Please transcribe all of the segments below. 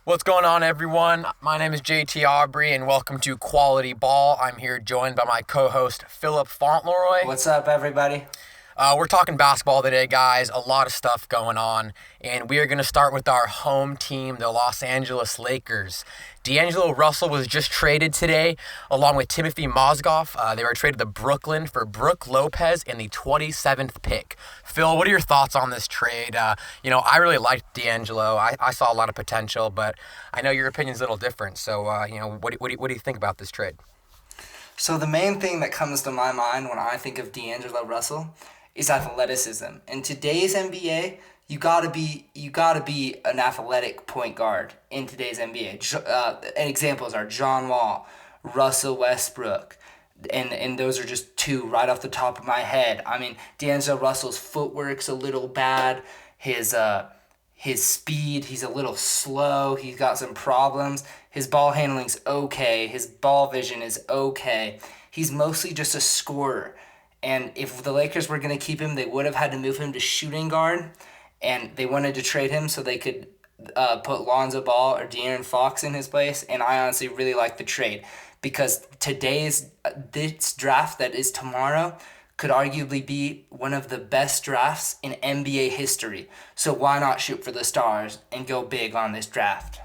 What's going on, everyone? My name is JT Aubery, and welcome to Quality Ball. I'm here joined by my co-host, Philip Fauntleroy. What's up, everybody? We're talking basketball today, guys. A lot of stuff going on, and we are going to start with our home team, the Los Angeles Lakers. D'Angelo Russell was just traded today, along with Timothy Mozgov. They were traded to Brooklyn for Brook Lopez in the 27th pick. Phil, what are your thoughts on this trade? I really liked D'Angelo. I saw a lot of potential, but I know your opinion's a little different. So, what do you think about this trade? So the main thing that comes to my mind when I think of D'Angelo Russell is athleticism. In today's NBA, you gotta be an athletic point guard in today's NBA. And examples are John Wall, Russell Westbrook, and those are just two right off the top of my head. I mean, D'Angelo Russell's footwork's a little bad. His speed, he's a little slow. He's got some problems. His ball handling's okay. His ball vision is okay. He's mostly just a scorer. And if the Lakers were going to keep him, they would have had to move him to shooting guard. And they wanted to trade him so they could put Lonzo Ball or De'Aaron Fox in his place. And I honestly really like the trade. Because this draft that is tomorrow could arguably be one of the best drafts in NBA history. So why not shoot for the stars and go big on this draft?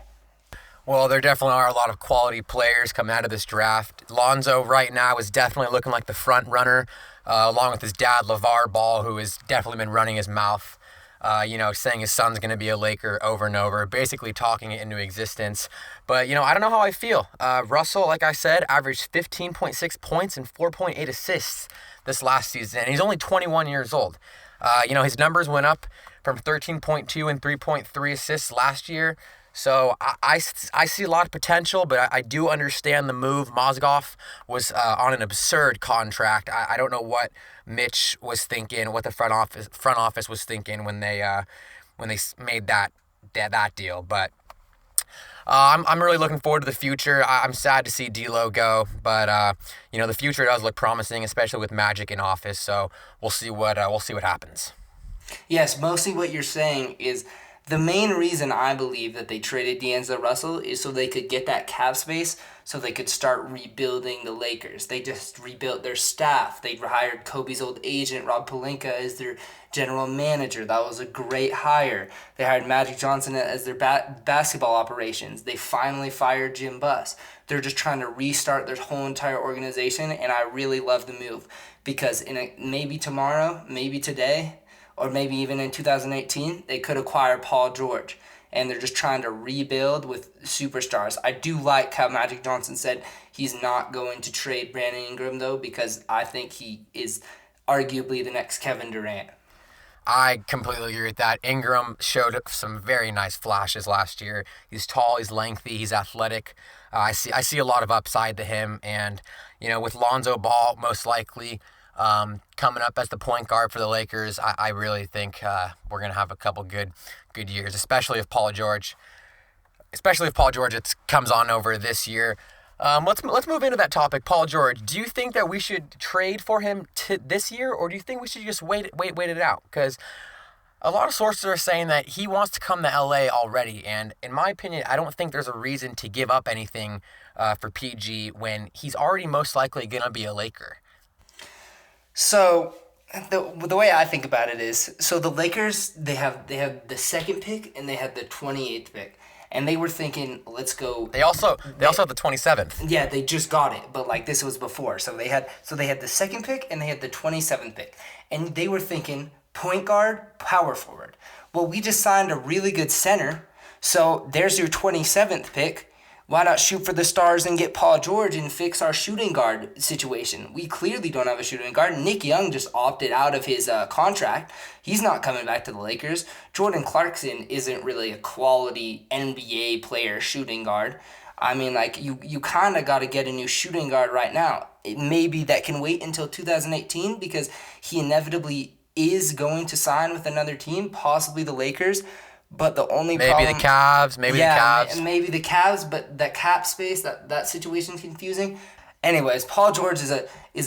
Well, there definitely are a lot of quality players coming out of this draft. Lonzo right now is definitely looking like the front runner, along with his dad, LeVar Ball, who has definitely been running his mouth, saying his son's going to be a Laker over and over, basically talking it into existence. But, I don't know how I feel. Russell, like I said, averaged 15.6 points and 4.8 assists this last season, and he's only 21 years old. His numbers went up from 13.2 and 3.3 assists last year. So I see a lot of potential, but I do understand the move. Mozgov was on an absurd contract. I don't know what Mitch was thinking, what the front office was thinking when they made that deal. But I'm really looking forward to the future. I'm sad to see D'Lo go, but the future does look promising, especially with Magic in office. So we'll see what happens. Yes, mostly what you're saying is the main reason I believe that they traded D'Angelo Russell is so they could get that cap space so they could start rebuilding the Lakers. They just rebuilt their staff. They hired Kobe's old agent, Rob Pelinka, as their general manager. That was a great hire. They hired Magic Johnson as their basketball operations. They finally fired Jim Buss. They're just trying to restart their whole entire organization, and I really love the move because maybe tomorrow, maybe today, or maybe even in 2018, they could acquire Paul George. And they're just trying to rebuild with superstars. I do like how Magic Johnson said he's not going to trade Brandon Ingram, though, because I think he is arguably the next Kevin Durant. I completely agree with that. Ingram showed some very nice flashes last year. He's tall, he's lengthy, he's athletic. I see a lot of upside to him. And, with Lonzo Ball most likely coming up as the point guard for the Lakers, I really think we're going to have a couple good years, especially if Paul George comes on over this year. Let's move into that topic. Paul George, do you think that we should trade for him this year, or do you think we should just wait it out? Because a lot of sources are saying that he wants to come to LA already, and in my opinion, I don't think there's a reason to give up anything for PG when he's already most likely going to be a Laker. So the way I think about it is, so the Lakers, they have the second pick and they have the 28th pick. And they were thinking, let's go. They also have the 27th. Yeah, they just got it, but this was before. So they had the second pick and they had the 27th pick. And they were thinking point guard, power forward. Well, we just signed a really good center. So there's your 27th pick. Why not shoot for the stars and get Paul George and fix our shooting guard situation? We clearly don't have a shooting guard. Nick Young just opted out of his contract. He's not coming back to the Lakers. Jordan Clarkson isn't really a quality NBA player shooting guard. I mean, you kind of got to get a new shooting guard right now. Maybe that can wait until 2018 because he inevitably is going to sign with another team, possibly the Lakers. But the only problem... Maybe the Cavs, maybe the Cavs, but that cap space, that situation's confusing. Anyways, Paul George is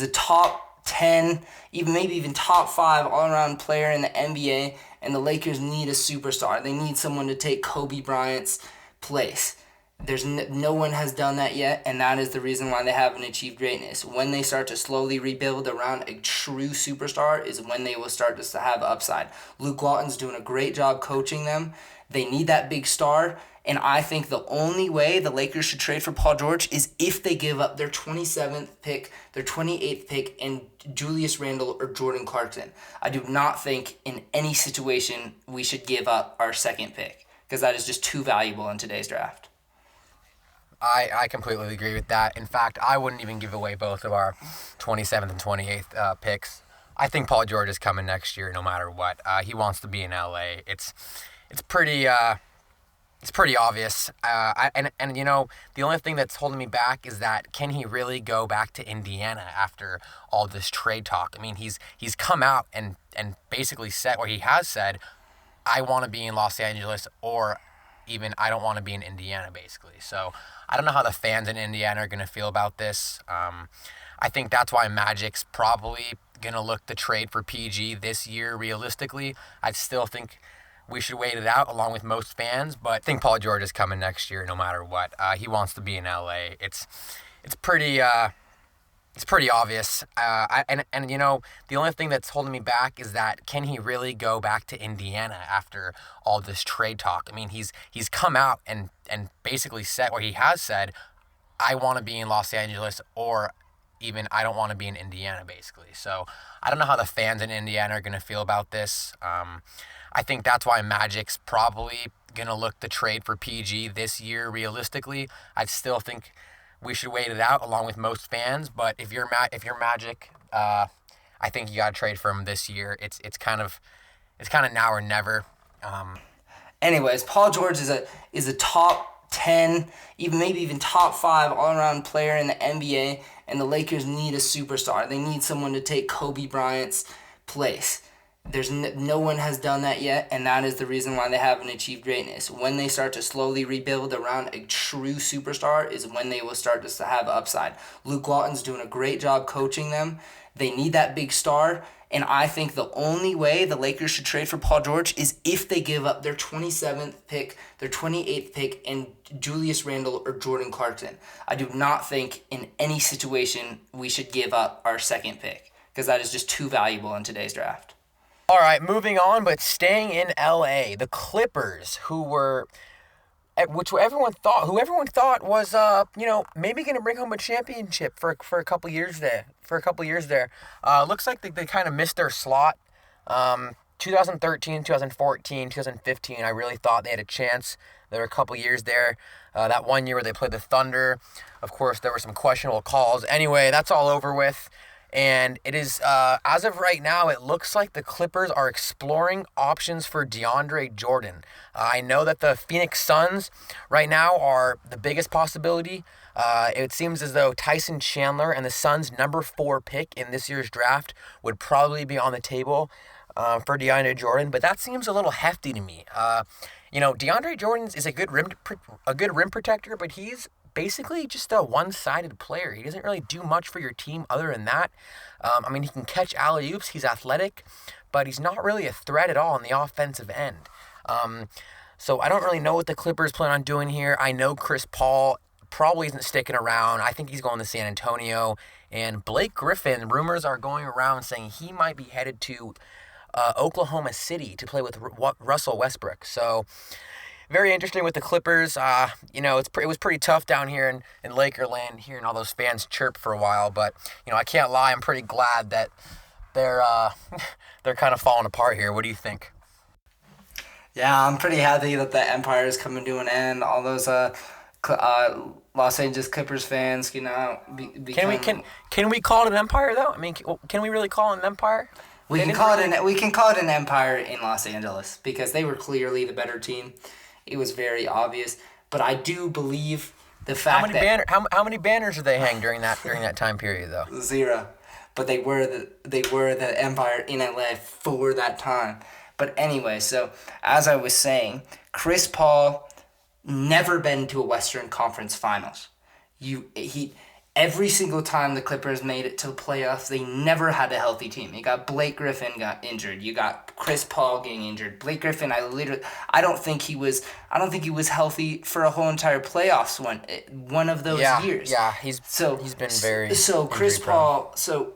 a top 10, even top 5 all-around player in the NBA, and the Lakers need a superstar. They need someone to take Kobe Bryant's place. No one has done that yet, and that is the reason why they haven't achieved greatness. When they start to slowly rebuild around a true superstar is when they will start to have upside. Luke Walton's doing a great job coaching them. They need that big star, and I think the only way the Lakers should trade for Paul George is if they give up their 27th pick, their 28th pick, and Julius Randle or Jordan Clarkson. I do not think in any situation we should give up our second pick because that is just too valuable in today's draft. I completely agree with that. In fact, I wouldn't even give away both of our 27th and 28th picks. I think Paul George is coming next year no matter what. He wants to be in LA. It's pretty obvious. And you know, the only thing that's holding me back is that can he really go back to Indiana after all this trade talk? I mean, he's come out and basically said, or he has said, I want to be in Los Angeles, or even I don't want to be in Indiana, basically. So I don't know how the fans in Indiana are going to feel about this. I think that's why Magic's probably going to look to trade for PG this year, realistically. I still think we should wait it out along with most fans, but I think Paul George is coming next year no matter what. He wants to be in LA. It's pretty obvious. And you know, the only thing that's holding me back is that can he really go back to Indiana after all this trade talk? I mean, he's come out and basically said, or he has said, I want to be in Los Angeles, or even I don't want to be in Indiana, basically. So I don't know how the fans in Indiana are going to feel about this. I think that's why Magic's probably going to look to trade for PG this year, realistically. I still think we should wait it out along with most fans, but if you're Magic, I think you got to trade for him this year. It's kind of now or never. Anyways, Paul George is a top 10, maybe even top 5 all-around player in the NBA, and the Lakers need a superstar. They need someone to take Kobe Bryant's place. No one has done that yet, and that is the reason why they haven't achieved greatness. When they start to slowly rebuild around a true superstar is when they will start to have upside. Luke Walton's doing a great job coaching them. They need that big star, and I think the only way the Lakers should trade for Paul George is if they give up their 27th pick, their 28th pick, and Julius Randle or Jordan Clarkson. I do not think in any situation we should give up our second pick because that is just too valuable in today's draft. All right, moving on, but staying in LA, the Clippers, who everyone thought was maybe going to bring home a championship for a couple years there. Looks like they kind of missed their slot. 2013, 2014, 2015, I really thought they had a chance. There were a couple years there. That one year where they played the Thunder, of course, there were some questionable calls. Anyway, that's all over with. And it is, as of right now, it looks like the Clippers are exploring options for DeAndre Jordan. I know that the Phoenix Suns right now are the biggest possibility. It seems as though Tyson Chandler and the Suns' number 4 pick in this year's draft would probably be on the table for DeAndre Jordan, but that seems a little hefty to me. DeAndre Jordan is a good rim protector, but he's basically just a one-sided player. He doesn't really do much for your team other than that. He can catch alley-oops. He's athletic, but he's not really a threat at all on the offensive end. So I don't really know what the Clippers plan on doing here. I know Chris Paul probably isn't sticking around. I think he's going to San Antonio. And Blake Griffin, rumors are going around saying he might be headed to Oklahoma City to play with Russell Westbrook. So very interesting with the Clippers. It was pretty tough down here in Lakerland, hearing all those fans chirp for a while. But I can't lie, I'm pretty glad that they're kind of falling apart here. What do you think? Yeah, I'm pretty happy that the Empire is coming to an end. All those Los Angeles Clippers fans, Can we call it an empire though? I mean, can we really call it an empire? We can call it an empire in Los Angeles because they were clearly the better team. It was very obvious, but I do believe the fact how many banners did they hang during that time period though? 0, but they were the empire in LA for that time. But anyway, so as I was saying, Chris Paul never been to a Western Conference Finals. Every single time the Clippers made it to the playoffs, they never had a healthy team. You got Blake Griffin got injured. You got Chris Paul getting injured. Blake Griffin, I don't think he was healthy for a whole entire playoffs one of those years. Yeah, he's been very Chris injury prone. Paul. So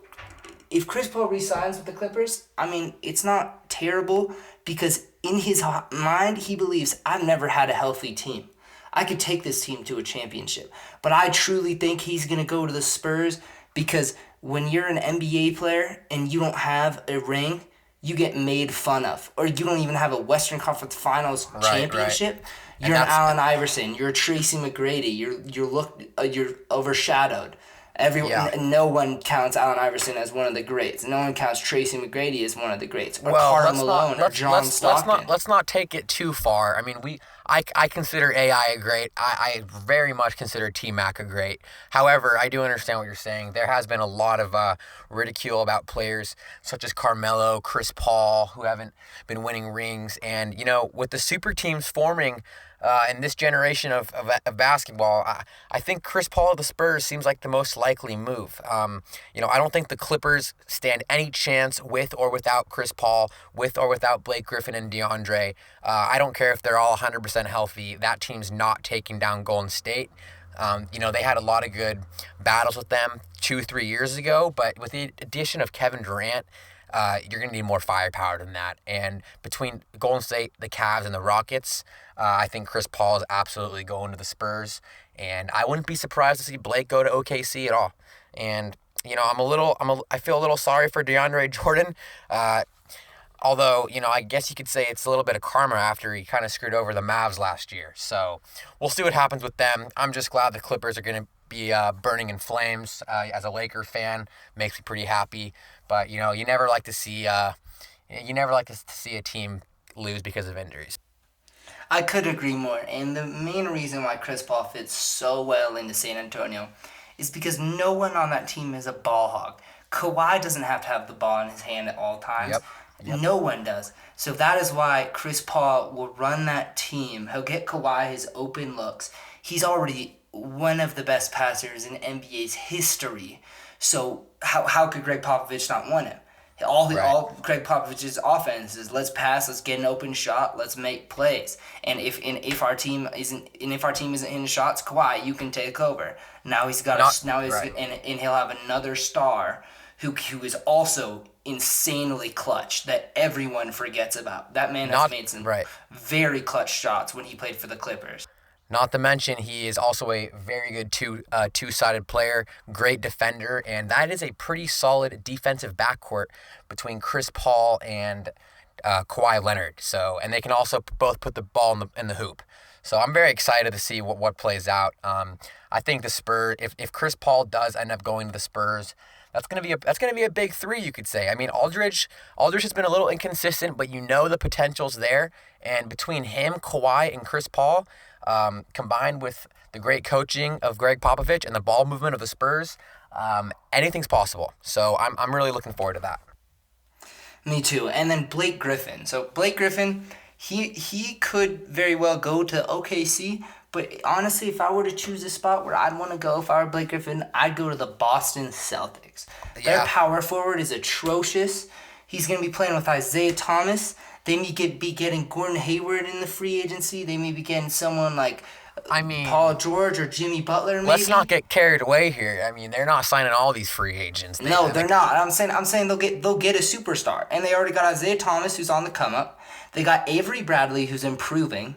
if Chris Paul resigns with the Clippers, I mean, it's not terrible because in his mind he believes I've never had a healthy team. I could take this team to a championship. But I truly think he's going to go to the Spurs because when you're an NBA player and you don't have a ring, you get made fun of. Or you don't even have a Western Conference Finals championship. Right. You're an Allen Iverson. You're a Tracy McGrady. You're overshadowed. No one counts Allen Iverson as one of the greats. No one counts Tracy McGrady as one of the greats. Or Karl Malone or John Stockton. Let's not take it too far. I mean, I consider AI a great. I very much consider T-Mac a great. However, I do understand what you're saying. There has been a lot of ridicule about players such as Carmelo, Chris Paul, who haven't been winning rings. And, with the super teams forming in this generation of basketball, I think Chris Paul of the Spurs seems like the most likely move. I don't think the Clippers stand any chance with or without Chris Paul, with or without Blake Griffin and DeAndre. I don't care if they're all 100% healthy. That team's not taking down Golden State. They had a lot of good battles with them 2-3 years ago, but with the addition of Kevin Durant, you're going to need more firepower than that. And between Golden State, the Cavs, and the Rockets, I think Chris Paul is absolutely going to the Spurs. And I wouldn't be surprised to see Blake go to OKC at all. And, I feel a little sorry for DeAndre Jordan. Although, I guess you could say it's a little bit of karma after he kind of screwed over the Mavs last year. So we'll see what happens with them. I'm just glad the Clippers are going to be burning in flames. As a Laker fan, makes me pretty happy. But, you never like to see a team lose because of injuries. I could agree more. And the main reason why Chris Paul fits so well into San Antonio is because no one on that team is a ball hog. Kawhi doesn't have to have the ball in his hand at all times. Yep. No one does. So that is why Chris Paul will run that team. He'll get Kawhi his open looks. He's already one of the best passers in NBA's history. So how could Greg Popovich not want him? All Greg Popovich's offense is let's pass, let's get an open shot, let's make plays. And if our team isn't hitting shots, Kawhi, you can take over. Now he's got and he'll have another star who is also insanely clutch that everyone forgets about. That man has made some very clutch shots when he played for the Clippers. Not to mention, he is also a very good two-sided player, great defender, and that is a pretty solid defensive backcourt between Chris Paul and Kawhi Leonard. So, and they can also both put the ball in the hoop. So I'm very excited to see what plays out. I think the Spurs, if Chris Paul does end up going to the Spurs, that's gonna be a big three, you could say. I mean, Aldridge has been a little inconsistent, but the potential's there. And between him, Kawhi, and Chris Paul, combined with the great coaching of Greg Popovich and the ball movement of the Spurs, anything's possible. So I'm really looking forward to that. Me too. And then Blake Griffin. So Blake Griffin, he could very well go to OKC. But honestly, if I were to choose a spot where I'd want to go, if I were Blake Griffin, I'd go to the Boston Celtics. Yeah. Their power forward is atrocious. He's going to be playing with Isaiah Thomas. They may be getting Gordon Hayward in the free agency. They may be getting someone like Paul George or Jimmy Butler. Maybe. Let's not get carried away here. I mean, they're not signing all these free agents. They're not. I'm saying they'll get a superstar, and they already got Isaiah Thomas, who's on the come up. They got Avery Bradley, who's improving.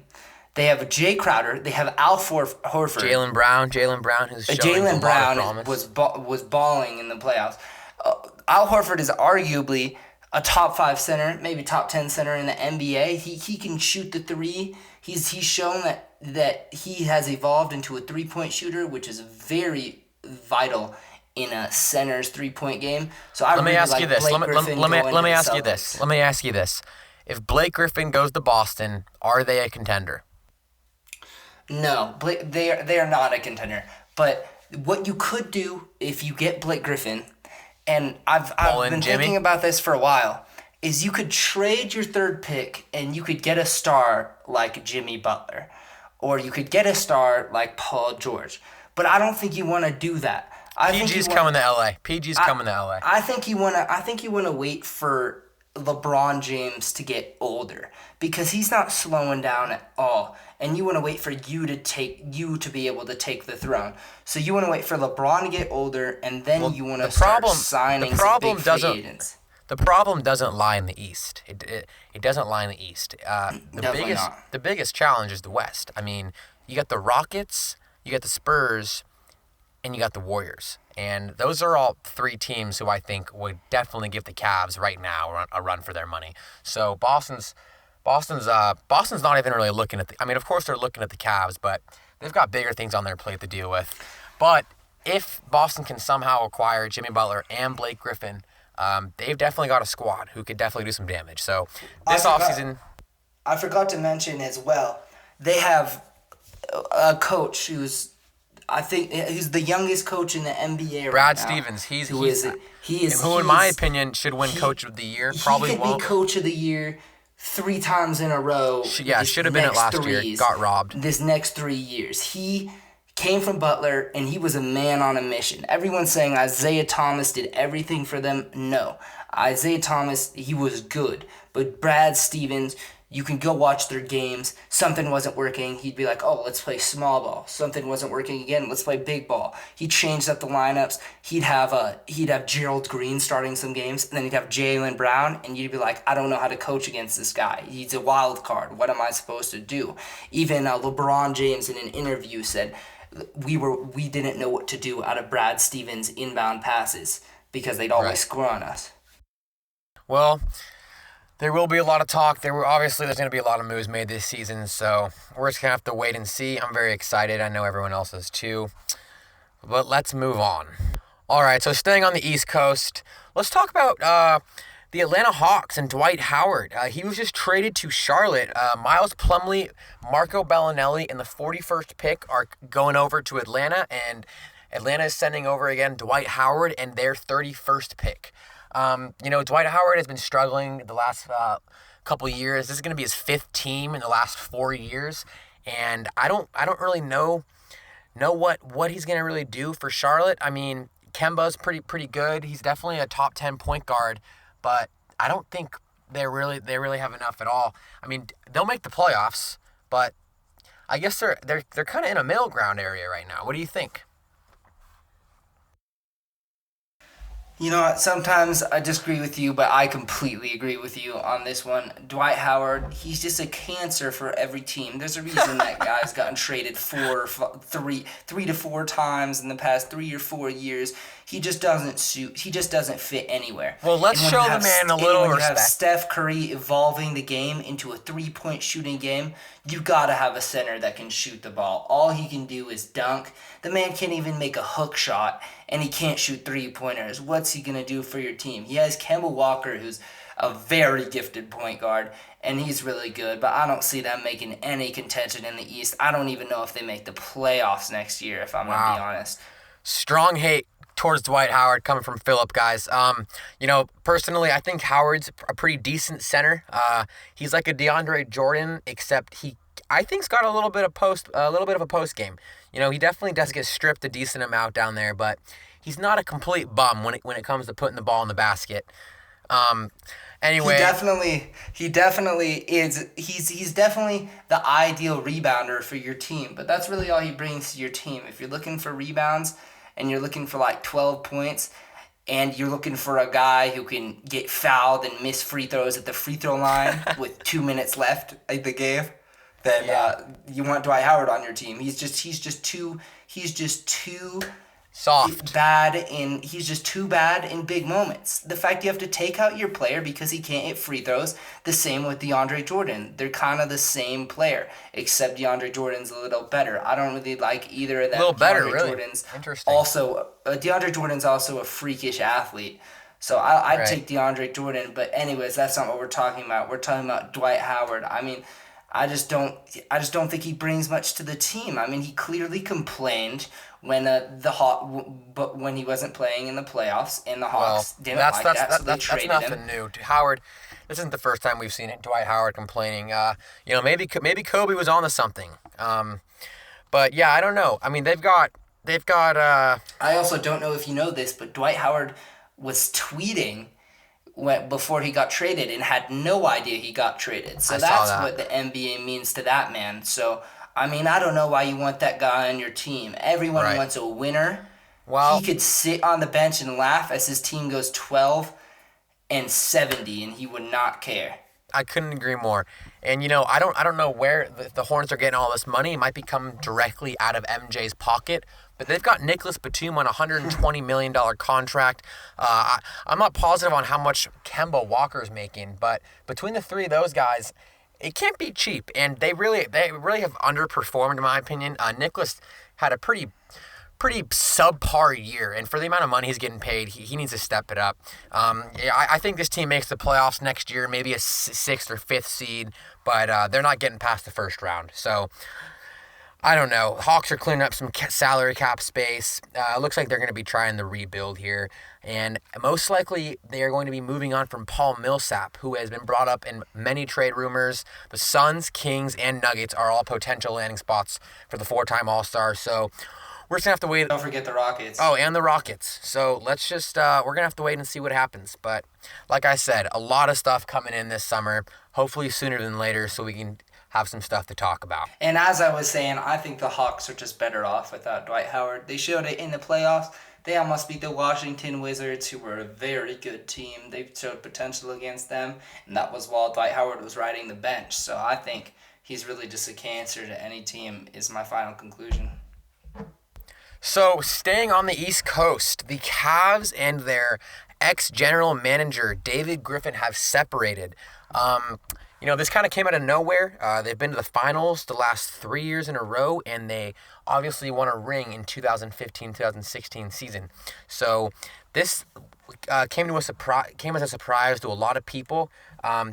They have Jay Crowder. They have Al Horford. Jaylen Brown, who's showing Jaylen Brown promise. was balling in the playoffs. Al Horford is arguably a top 5 center, maybe top 10 center in the NBA. He can shoot the three. He's shown that he has evolved into a 3-point shooter, which is very vital in a center's 3-point game. So let me ask you this. Let me ask you this. If Blake Griffin goes to Boston, are they a contender? No, they are not a contender. But what you could do if you get Blake Griffin, and I've been thinking about this for a while, is you could trade your third pick and you could get a star like Jimmy Butler, or you could get a star like Paul George. But I don't think you want to do that. I think PG's coming to LA. PG's coming to LA. I think you wanna wait for LeBron James to get older because he's not slowing down at all, and you want to wait for you to be able to take the throne. So you want to wait for LeBron to get older, and then you want to start signing some big free agents. The problem doesn't lie in the East. It doesn't lie in the East. The biggest challenge is the West. I mean, you got the Rockets, you got the Spurs, and you got the Warriors. And those are all three teams who I think would definitely give the Cavs right now a run for their money. So Boston's not even really looking at I mean, of course they're looking at the Cavs, but they've got bigger things on their plate to deal with. But if Boston can somehow acquire Jimmy Butler and Blake Griffin, they've definitely got a squad who could definitely do some damage. So this offseason... I forgot to mention as well, they have a coach who's the youngest coach in the NBA Brad right now. Stevens. Who in my opinion should win Coach of the Year. Probably he could won't. be Coach of the Year 3 times in a row. Should have been it last year. Got robbed. This next 3 years. He came from Butler, and he was a man on a mission. Everyone's saying Isaiah Thomas did everything for them. No. Isaiah Thomas, he was good. But Brad Stevens, you can go watch their games. Something wasn't working. He'd be like, oh, let's play small ball. Something wasn't working again. Let's play big ball. He changed up the lineups. He'd have Gerald Green starting some games, and then he'd have Jaylen Brown, and you'd be like, I don't know how to coach against this guy. He's a wild card. What am I supposed to do? Even LeBron James in an interview said, we didn't know what to do out of Brad Stevens' inbound passes because they'd always score on us. Well, there will be a lot of talk. There's going to be a lot of moves made this season, so we're just going to have to wait and see. I'm very excited. I know everyone else is too. But let's move on. All right, so staying on the East Coast, let's talk about the Atlanta Hawks and Dwight Howard. He was just traded to Charlotte. Miles Plumlee, Marco Bellinelli, and the 41st pick are going over to Atlanta, and Atlanta is sending over again Dwight Howard and their 31st pick. Dwight Howard has been struggling the last couple of years. This is going to be his 5th team in the last 4 years, and I don't really know what he's going to really do for Charlotte. I mean, Kemba's pretty good. He's definitely a top 10 point guard, but I don't think they really have enough at all. I mean, they'll make the playoffs, but I guess they're kind of in a middle ground area right now. What do you think? You know what, sometimes I disagree with you, but I completely agree with you on this one. Dwight Howard, he's just a cancer for every team. There's a reason that guy's gotten traded 3 to 4 times in the past 3 or 4 years. He just doesn't suit. He just doesn't fit anywhere. Well, let's show the man a little respect. When you have Steph Curry evolving the game into a 3-point shooting game, you gotta have a center that can shoot the ball. All he can do is dunk. The man can't even make a hook shot, and he can't shoot 3-pointers. What's he gonna do for your team? He has Kemba Walker, who's a very gifted point guard, and he's really good, but I don't see them making any contention in the East. I don't even know if they make the playoffs next year, if I'm gonna be honest. Strong hate towards Dwight Howard coming from Phillip, guys. Personally, I think Howard's a pretty decent center. He's like a DeAndre Jordan, except I think's got a little bit of a post game. He definitely does get stripped a decent amount down there, but he's not a complete bum when it comes to putting the ball in the basket. Anyway, he definitely is. He's definitely the ideal rebounder for your team, but that's really all he brings to your team. If you're looking for rebounds and you're looking for like 12 points, and you're looking for a guy who can get fouled and miss free throws at the free throw line with 2 minutes left in the game, then you want Dwight Howard on your team. He's just too soft. He's just too bad in big moments. The fact you have to take out your player because he can't hit free throws, the same with DeAndre Jordan. They're kind of the same player, except DeAndre Jordan's a little better. I don't really like either of them. A little better, really. Interesting. Also, DeAndre Jordan's also a freakish athlete. So I'd take DeAndre Jordan, but anyways, that's not what we're talking about. We're talking about Dwight Howard. I mean, I just don't think he brings much to the team. I mean, he clearly complained when when he wasn't playing in the playoffs, and the Hawks didn't like that, so they traded him. That's nothing new. Howard, this isn't the first time we've seen it. Dwight Howard complaining. Maybe Kobe was on to something. But yeah, I don't know. I mean, they've got They've got I also don't know if you know this, but Dwight Howard was tweeting before he got traded and had no idea he got traded. So I saw that's that. what the NBA means to that man. So, I mean, I don't know why you want that guy on your team. Everyone Right. wants a winner. He Well, could sit on the bench and laugh as his team goes 12-70, and he would not care. I couldn't agree more. And I don't know where the Hornets are getting all this money. It might be coming directly out of MJ's pocket. But they've got Nicholas Batum on a $120 million contract. I'm not positive on how much Kemba Walker's making, but between the three of those guys, it can't be cheap. And they really have underperformed, in my opinion. Nicholas had a pretty subpar year, and for the amount of money he's getting paid, he needs to step it up. Yeah, I think this team makes the playoffs next year, maybe a sixth or fifth seed, but they're not getting past the first round. So I don't know. Hawks are cleaning up some salary cap space. It looks like they're going to be trying the rebuild here, and most likely they are going to be moving on from Paul Millsap, who has been brought up in many trade rumors. The Suns, Kings, and Nuggets are all potential landing spots for the four-time All-Star. So we're just gonna have to wait. Don't forget the Rockets. Oh, and the Rockets. So let's just we're gonna have to wait and see what happens. But like I said, a lot of stuff coming in this summer. Hopefully sooner than later, so we can have some stuff to talk about. And as I was saying, I think the Hawks are just better off without Dwight Howard. They showed it in the playoffs. They almost beat the Washington Wizards, who were a very good team. They showed potential against them, and that was while Dwight Howard was riding the bench. So I think he's really just a cancer to any team, is my final conclusion. So, staying on the East Coast, the Cavs and their ex-general manager, David Griffin, have separated. This kind of came out of nowhere. They've been to the finals the last 3 years in a row, and they obviously won a ring in 2015-2016 season. So, this came as a surprise to a lot of people.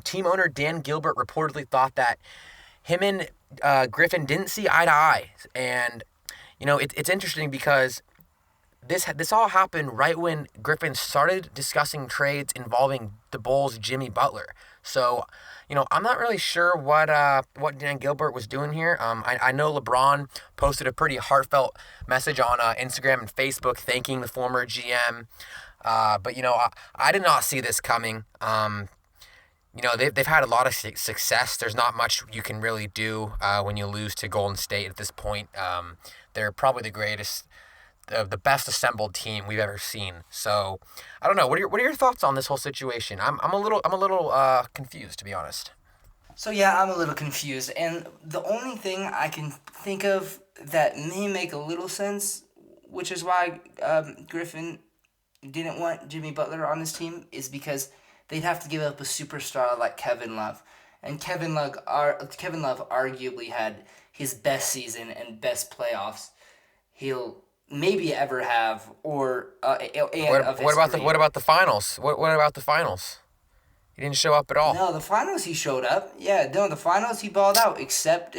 Team owner Dan Gilbert reportedly thought that him and Griffin didn't see eye to eye, and it's interesting because this all happened right when Griffin started discussing trades involving the Bulls' Jimmy Butler. So, I'm not really sure what Dan Gilbert was doing here. I know LeBron posted a pretty heartfelt message on Instagram and Facebook thanking the former GM. But I did not see this coming. They've had a lot of success. There's not much you can really do when you lose to Golden State at this point. They're probably the greatest, the best assembled team we've ever seen. So I don't know. What are your thoughts on this whole situation? I'm a little confused, to be honest. So yeah, I'm a little confused, and the only thing I can think of that may make a little sense, which is why Griffin didn't want Jimmy Butler on his team, is because they'd have to give up a superstar like Kevin Love, and Kevin Love arguably had his best season and best playoffs he'll maybe ever have, or What about the finals? What about the finals? He didn't show up at all. No, the finals he showed up. Yeah, no, the finals he balled out. Except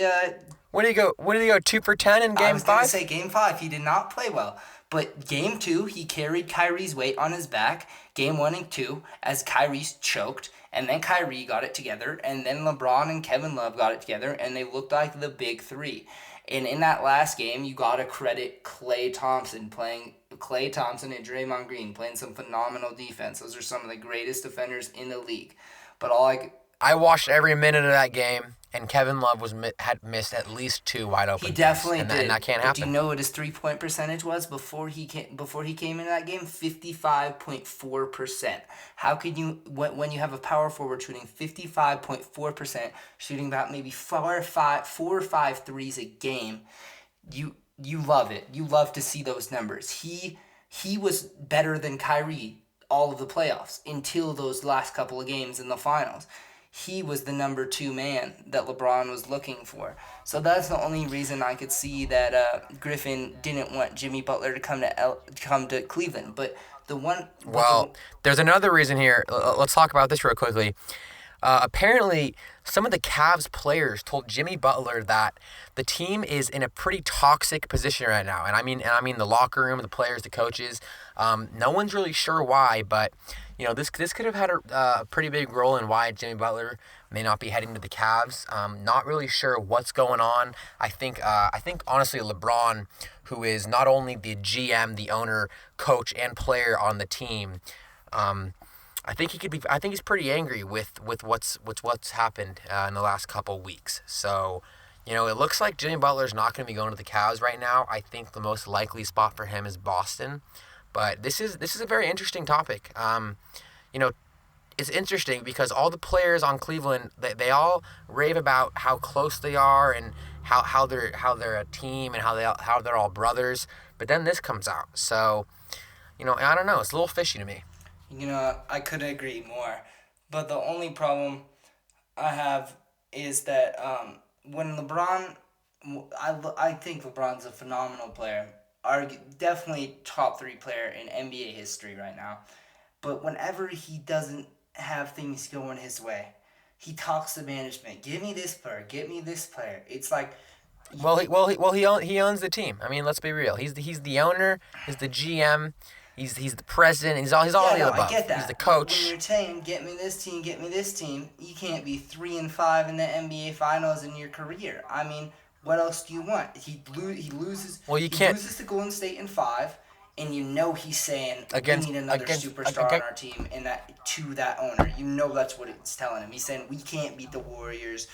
What did he go? 2 for 10 in I Game was gonna 5? say Game 5 he did not play well. But Game 2 he carried Kyrie's weight on his back. Game 1 and 2 as Kyrie choked, and then Kyrie got it together, and then LeBron and Kevin Love got it together, and they looked like the big three. And in that last game, you gotta credit Klay Thompson and Draymond Green playing some phenomenal defense. Those are some of the greatest defenders in the league. But I watched every minute of that game, and Kevin Love had missed at least 2 wide open. he definitely threes, did. and that can't But do you happen. know what his 3-point percentage was before he came into that game? 55.4%. How could you when you have a power forward shooting 55.4%, shooting about maybe 4 or 5 threes a game? You love it. You love to see those numbers. He was better than Kyrie all of the playoffs until those last couple of games in the finals. He was the number 2 man that LeBron was looking for. So that's the only reason I could see that Griffin didn't want Jimmy Butler to come to Cleveland. But the one... Well, there's another reason here. Let's talk about this real quickly. Apparently, some of the Cavs players told Jimmy Butler that the team is in a pretty toxic position right now, and I mean the locker room, the players, the coaches. No one's really sure why, but this could have had a pretty big role in why Jimmy Butler may not be heading to the Cavs. Not really sure what's going on. I think honestly LeBron, who is not only the GM, the owner, coach, and player on the team. Um, I think he could be. I think he's pretty angry with what's happened in the last couple weeks. So, it looks like Jimmy Butler's not going to be going to the Cavs right now. I think the most likely spot for him is Boston. But this is a very interesting topic. You know, it's interesting because all the players on Cleveland they all rave about how close they are and how they're a team and how they're all brothers. But then this comes out. So, I don't know. It's a little fishy to me. I couldn't agree more. But the only problem I have is that when LeBron, I think LeBron's a phenomenal player. Definitely top three player in NBA history right now. But whenever he doesn't have things going his way, he talks to management. Give me this player. Get me this player. It's like, He owns the team. I mean, let's be real. He's the owner. He's the GM. He's the president. He's all yeah, of the no, I above. get He's the that. But when coach. you're saying, get me this team, you can't be 3-5 in the NBA Finals in your career. I mean, what else do you want? Well, you He can't loses to Golden State in five, and he's saying we against need another against superstar on our team, and that to that owner. That's what it's telling him. He's saying we can't beat the Warriors.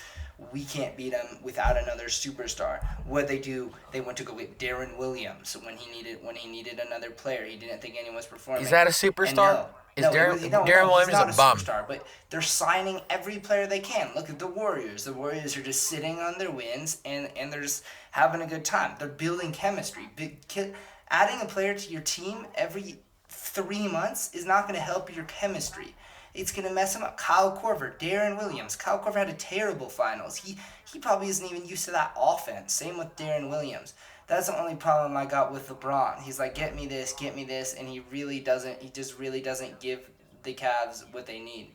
We can't beat them without another superstar. What they do, they went to go get Darren Williams when he needed another player. He didn't think anyone was Is performing. that a And superstar? Is Darren he's Williams a not a bum? superstar, but they're signing every player they can. Look at the Warriors. The Warriors are just sitting on their wins, and they're just having a good time. They're building chemistry. Adding a player to your team every 3 months is not going to help your chemistry. It's going to mess him up. Kyle Korver, Darren Williams. Kyle Korver had a terrible finals. He probably isn't even used to that offense. Same with Darren Williams. That's the only problem I got with LeBron. He's like, get me this, and he really doesn't. He just really doesn't give the Cavs what they need.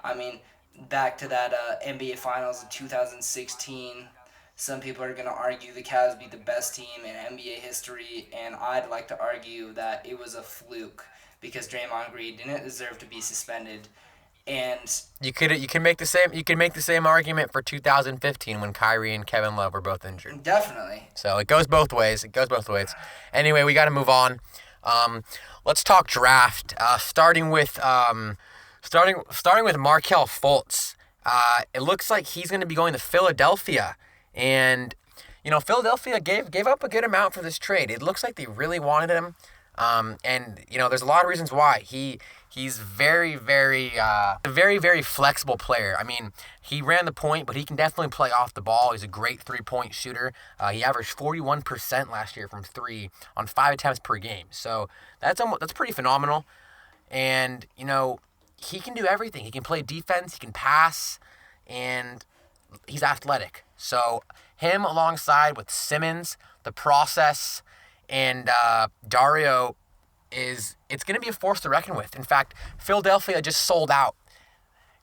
I mean, back to that NBA Finals in 2016. Some people are going to argue the Cavs beat the best team in NBA history, and I'd like to argue that it was a fluke because Draymond Green didn't deserve to be suspended. And You can make the same argument for 2015 when Kyrie and Kevin Love were both injured. definitely, So it goes both ways. Anyway, we got to move on. Let's talk draft. Starting with Markelle Fultz. It looks like he's going to be going to Philadelphia, and Philadelphia gave up a good amount for this trade. It looks like they really wanted him. And there's a lot of reasons why. He's very flexible player. I mean, he ran the point, but he can definitely play off the ball. He's a great 3-point shooter. He averaged 41% last year from three on 5 attempts per game. So that's pretty phenomenal. And he can do everything. He can play defense. He can pass, and he's athletic. So him alongside with Simmons, the process, and Dario it's going to be a force to reckon with. In fact, Philadelphia just sold out,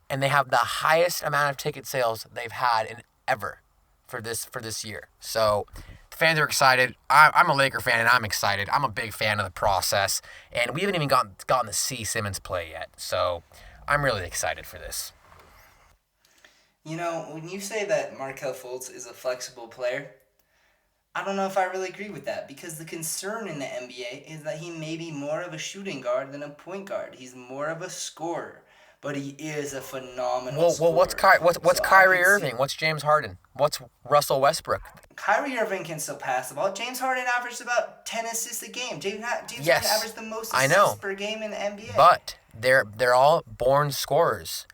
and they have the highest amount of ticket sales they've had in ever for this year. So the fans are excited. I'm a Laker fan, and I'm excited. I'm a big fan of the process, and we haven't even gotten to see Simmons play yet. So I'm really excited for this. when you say that Markelle Fultz is a flexible player, I don't know if I really agree with that because the concern in the NBA is that he may be more of a shooting guard than a point guard. He's more of a scorer, but he is a phenomenal Well, what's scorer. what's So I Kyrie can see Irving? What's James Harden? What's Russell Westbrook? Kyrie Irving can still pass the ball. James Harden averaged about 10 assists a game. James Harden Yes, averaged the most I assists know, per game in the NBA. but they're all born scorers.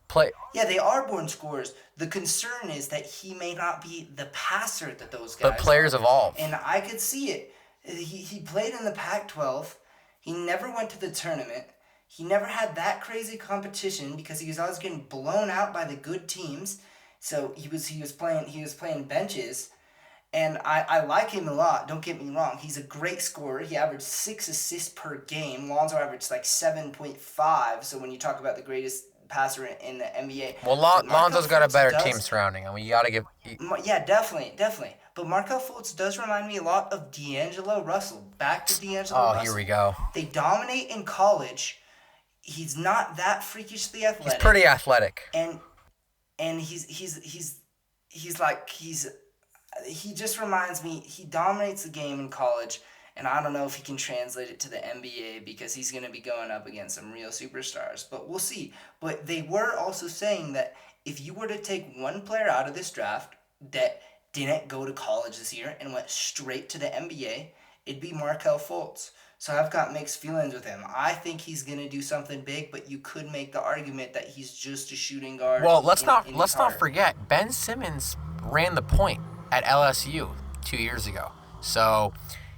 Play. Yeah, they are born scorers. The concern is that he may not be the passer that those guys But players are. evolve. And I could see it. He played in the Pac-12. He never went to the tournament. He never had that crazy competition because he was always getting blown out by the good teams. So he was playing benches. And I like him a lot, don't get me wrong. He's a great scorer. He averaged 6 assists per game. Lonzo averaged like 7.5. So when you talk about passer in the NBA. Well, But Markel Lonzo's got a Fultz better team does. surrounding him. You got to give. Yeah, definitely. But Markel Fultz does remind me a lot of D'Angelo Russell. Back to D'Angelo Oh, Russell. here we go. They dominate in college. He's not that freakishly athletic. He's pretty athletic. And he just reminds me, he dominates the game in college, and I don't know if he can translate it to the NBA because he's going to be going up against some real superstars, but we'll see. But they were also saying that if you were to take one player out of this draft that didn't go to college this year and went straight to the NBA, it'd be Markel Fultz. So I've got mixed feelings with him. I think he's going to do something big, but you could make the argument that he's just a shooting guard. Well, let's not forget Ben Simmons ran the point at LSU 2 years ago. So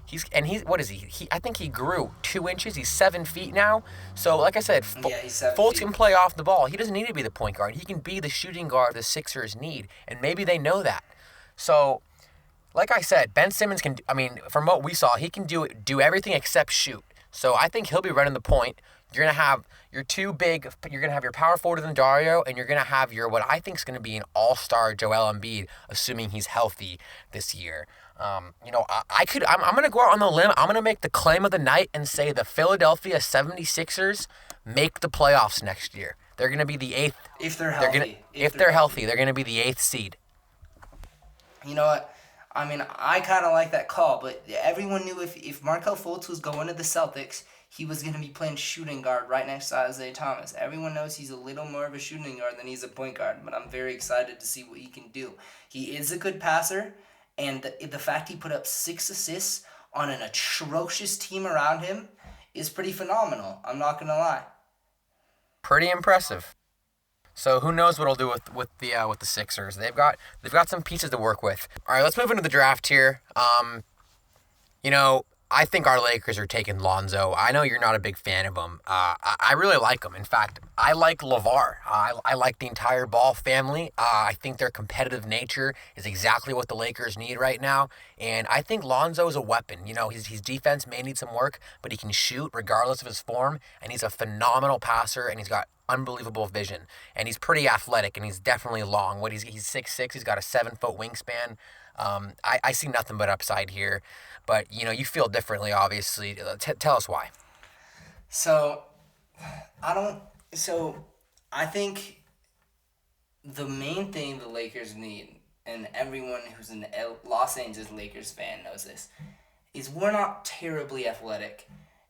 he's what is he? I think he grew 2 inches. He's 7 feet now. So like I said, he's 7 Fultz feet. can play off the ball. He doesn't need to be the point guard. He can be the shooting guard the Sixers need, and maybe they know that. So, like I said, Ben Simmons can. I mean, from what we saw, he can do everything except shoot. So I think he'll be running the point. You're gonna have your two big. You're gonna have your power forward in Dario, and you're gonna have your what I think is gonna be an all-star Joel Embiid, assuming he's healthy this year. I'm gonna go out on the limb. I'm gonna make the claim of the night and say the Philadelphia 76ers make the playoffs next year. They're gonna be the 8th. If they're healthy. If they're healthy, they're gonna be the 8th seed. You know what? I mean, I kind of like that call, but everyone knew if Markel Fultz was going to the Celtics, he was going to be playing shooting guard right next to Isaiah Thomas. Everyone knows he's a little more of a shooting guard than he's a point guard, but I'm very excited to see what he can do. He is a good passer, and the fact he put up 6 assists on an atrocious team around him is pretty phenomenal. I'm not going to lie. Pretty impressive. So who knows what he'll do with the Sixers? They've got some pieces to work with. All right, let's move into the draft here. I think our Lakers are taking Lonzo. I know you're not a big fan of him. I really like him. In fact, I like LeVar. I like the entire Ball family. I think their competitive nature is exactly what the Lakers need right now. And I think Lonzo is a weapon. His defense may need some work, but he can shoot regardless of his form. And he's a phenomenal passer, and he's got unbelievable vision. And he's pretty athletic, and he's definitely long. He's 6'6", he's got a 7-foot wingspan. I see nothing but upside here. But, you feel differently, obviously. Tell us why. So, I think the main thing the Lakers need, and everyone who's an Los Angeles Lakers fan knows this, is we're not terribly athletic,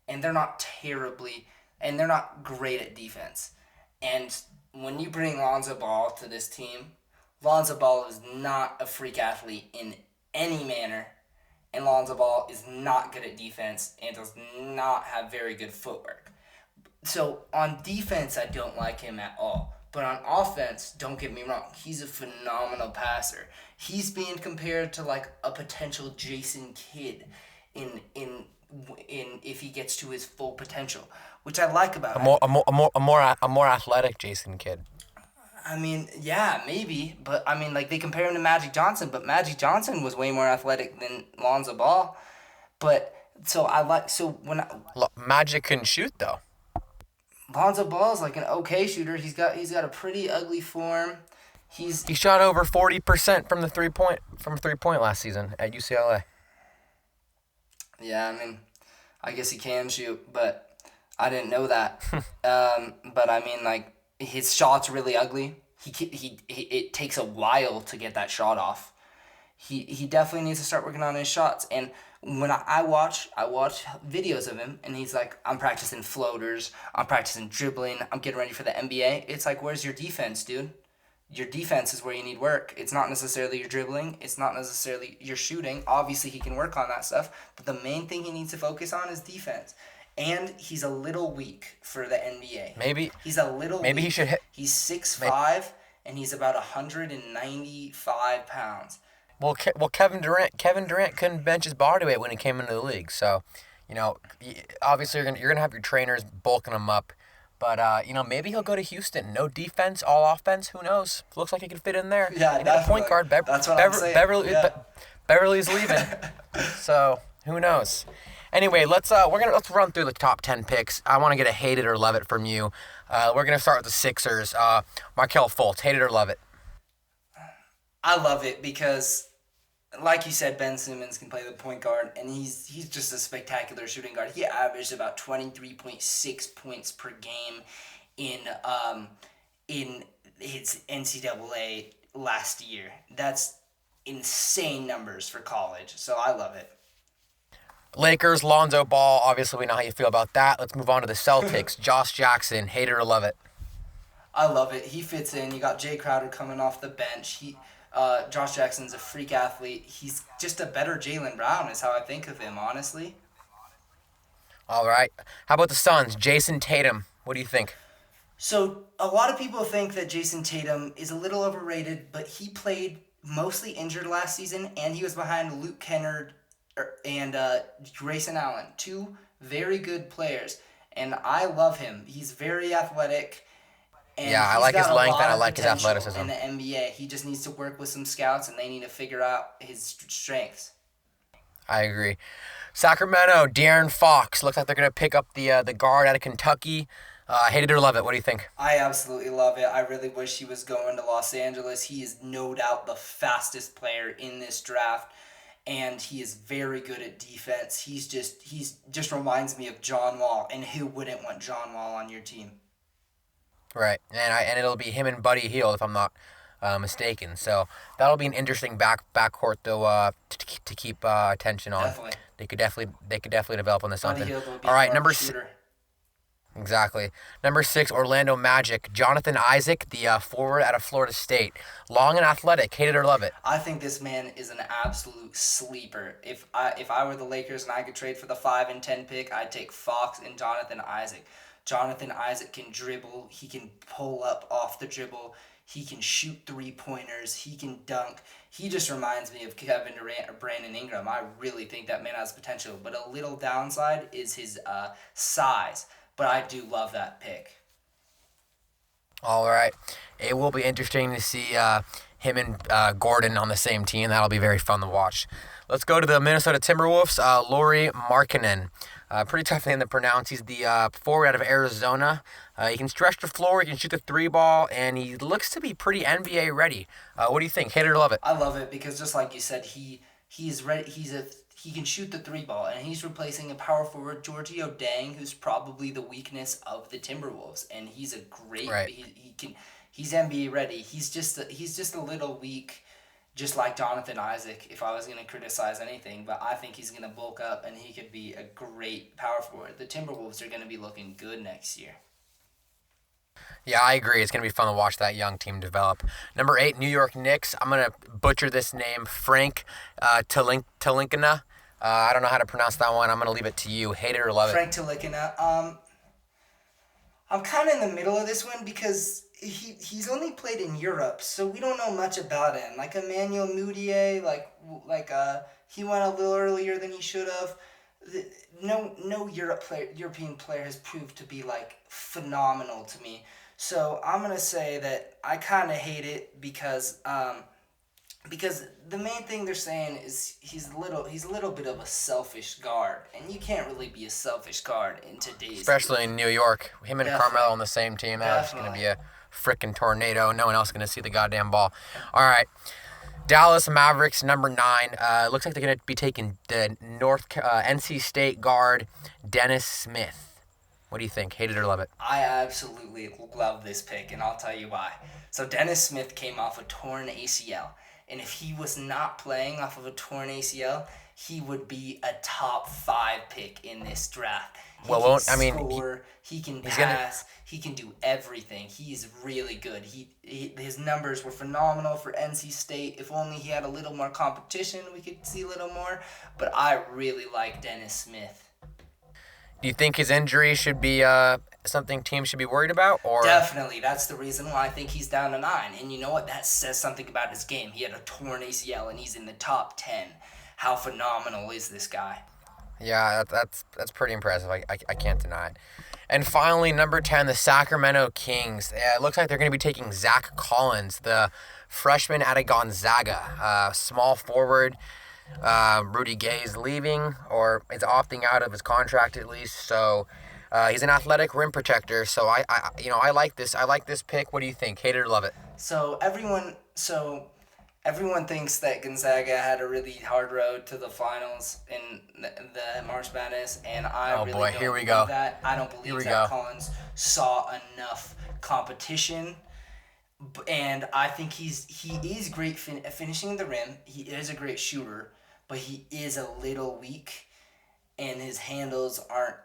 and they're not great at defense. And when you bring Lonzo Ball to this team, Lonzo Ball is not a freak athlete in any manner. And Lonzo Ball is not good at defense and does not have very good footwork. So on defense, I don't like him at all. But on offense, don't get me wrong, he's a phenomenal passer. He's being compared to like a potential Jason Kidd in if he gets to his full potential, which I like about him. A more athletic Jason Kidd. I mean, yeah, maybe, but I mean, like they compare him to Magic Johnson, but Magic Johnson was way more athletic than Lonzo Ball. But Magic couldn't shoot though. Lonzo Ball is like an okay shooter. He's got a pretty ugly form. He shot over 40% from the 3-point last season at UCLA. Yeah, I mean, I guess he can shoot, but I didn't know that. But I mean, like, his shot's really ugly. It takes a while to get that shot off. He definitely needs to start working on his shots. And when I watch videos of him, and he's like, I'm practicing floaters, I'm practicing dribbling, I'm getting ready for the NBA. It's like, where's your defense, dude? Your defense is where you need work. It's not necessarily your dribbling. It's not necessarily your shooting. Obviously, he can work on that stuff. But the main thing he needs to focus on is defense. And he's a little weak for the NBA. Maybe he's a little. Maybe weak. He should hit. He's 6'5", and he's about 195 pounds. Well, Kevin Durant couldn't bench his body weight when he came into the league. So, obviously you're gonna have your trainers bulking him up. But maybe he'll go to Houston. No defense, all offense. Who knows? Looks like he could fit in there. Yeah, that's a point guard. That's what I'm saying. Beverly's leaving. So who knows? Anyway, let's run through the top 10 picks. I want to get a hate it or love it from you. We're gonna start with the Sixers. Markelle Fultz, hate it or love it. I love it because, like you said, Ben Simmons can play the point guard, and he's just a spectacular shooting guard. He averaged about 23.6 points per game in his NCAA last year. That's insane numbers for college. So I love it. Lakers, Lonzo Ball. Obviously, we know how you feel about that. Let's move on to the Celtics. Josh Jackson, hate it or love it. I love it. He fits in. You got Jay Crowder coming off the bench. Josh Jackson's a freak athlete. He's just a better Jaylen Brown is how I think of him, honestly. All right. How about the Suns? Jason Tatum. What do you think? So a lot of people think that Jason Tatum is a little overrated, but he played mostly injured last season, and he was behind Luke Kennard and Grayson Allen, two very good players, and I love him. He's very athletic. And Yeah, I like his length and I like his potential athleticism. in the NBA. He just needs to work with some scouts, and they need to figure out his strengths. I agree. Sacramento, De'Aaron Fox. Looks like they're gonna pick up the guard out of Kentucky. Hate it or love it. What do you think? I absolutely love it. I really wish he was going to Los Angeles. He is no doubt the fastest player in this draft, and he is very good at defense. He's just reminds me of John Wall, and who wouldn't want John Wall on your team? Right, and it'll be him and Buddy Hield if I'm not mistaken. So that'll be an interesting backcourt though to keep attention on. Definitely. They could definitely develop on this Buddy something. Hield would be All right, more of number a six. shooter. Exactly. Number 6, Orlando Magic. Jonathan Isaac, the forward out of Florida State. Long and athletic. Hate it or love it. I think this man is an absolute sleeper. If I were the Lakers and I could trade for the 5 and 10 pick, I'd take Fox and Jonathan Isaac. Jonathan Isaac can dribble. He can pull up off the dribble. He can shoot 3-pointers. He can dunk. He just reminds me of Kevin Durant or Brandon Ingram. I really think that man has potential. But a little downside is his size. But I do love that pick. All right. It will be interesting to see him and Gordon on the same team. That'll be very fun to watch. Let's go to the Minnesota Timberwolves. Lauri Markkanen. Pretty tough name to pronounce. He's the forward out of Arizona. He can stretch the floor. He can shoot the 3-ball, and he looks to be pretty NBA ready. What do you think? Hate it or love it? I love it because just like you said, he's ready. He can shoot the 3-ball, and he's replacing a power forward, Giorgio Dang, who's probably the weakness of the Timberwolves, and he's a great. Right. He's NBA ready. He's just a little weak, just like Jonathan Isaac. If I was gonna criticize anything, but I think he's gonna bulk up, and he could be a great power forward. The Timberwolves are gonna be looking good next year. Yeah, I agree. It's going to be fun to watch that young team develop. Number 8, New York Knicks. I'm going to butcher this name, Frank Talinkina. I don't know how to pronounce that one. I'm going to leave it to you. Hate it or love it? Frank Talinkina. I'm kind of in the middle of this one because he's only played in Europe, so we don't know much about him. Like Emmanuel Mudiay, he went a little earlier than he should have. No European player has proved to be phenomenal to me. So I'm gonna say that I kind of hate it because the main thing they're saying is he's a little bit of a selfish guard, and you can't really be a selfish guard in today's Especially in New York. Him and Definitely. Carmelo on the same team. That's going to be a freaking tornado. No one else is going to see the goddamn ball. All right. Dallas Mavericks, number 9. Looks like they're going to be taking the NC State guard, Dennis Smith. What do you think? Hate it or love it? I absolutely love this pick, and I'll tell you why. So Dennis Smith came off a torn ACL, and if he was not playing off of a torn ACL, he would be a top 5 pick in this draft. He can pass, he can do everything. He's really good. His numbers were phenomenal for NC State. If only he had a little more competition, we could see a little more. But I really like Dennis Smith. Do you think his injury should be something teams should be worried about? Or Definitely. That's the reason why I think he's down to 9. And you know what? That says something about his game. He had a torn ACL, and he's in the top 10. How phenomenal is this guy? Yeah, that's pretty impressive. I can't deny it. And finally, number 10, the Sacramento Kings. It looks like they're going to be taking Zach Collins, the freshman out of Gonzaga, small forward. Rudy Gay is leaving, or is opting out of his contract at least. So he's an athletic rim protector. So I like this. I like this pick. What do you think? Hate it or love it? Everyone thinks that Gonzaga had a really hard road to the finals in the March Madness, and I Oh really boy, don't here we believe go. that. I don't Here believe we that go. Collins saw enough competition, and I think he is great finishing the rim. He is a great shooter, but he is a little weak, and his handles aren't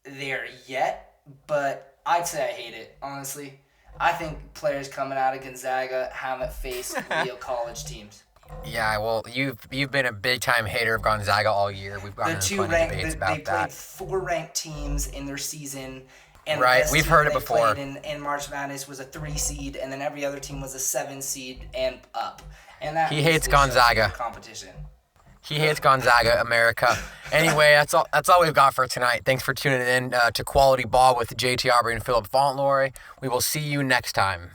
there yet. But I'd say I hate it, honestly. I think players coming out of Gonzaga haven't faced real college teams. Yeah, well, you've been a big time hater of Gonzaga all year. We've The gotten into two plenty of debates they about played that. 4 ranked teams in their season, and the Right, best we've team heard it they before. played in March Madness was a 3 seed, and then every other team was a 7 seed and up. And that He hates basically shows you Gonzaga. the competition. He hates Gonzaga, America. Anyway, that's all we've got for tonight. Thanks for tuning in to Quality Ball with JT Aubery and Philip Fauntleroy. We will see you next time.